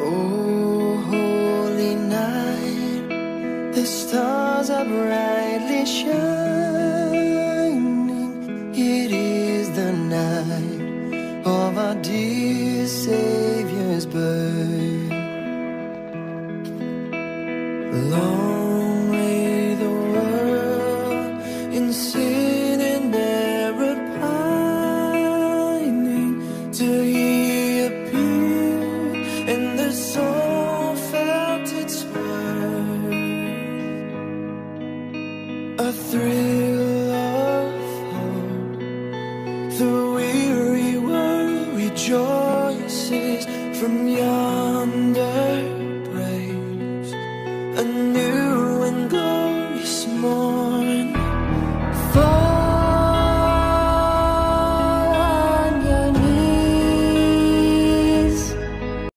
Oh, holy night, the stars are brightly shining. It is the night of our dear Savior's birth. Long lay the world in sin and error pining, till He appeared and the soul felt its worth. A thrill of hope, the weary world rejoices from yonder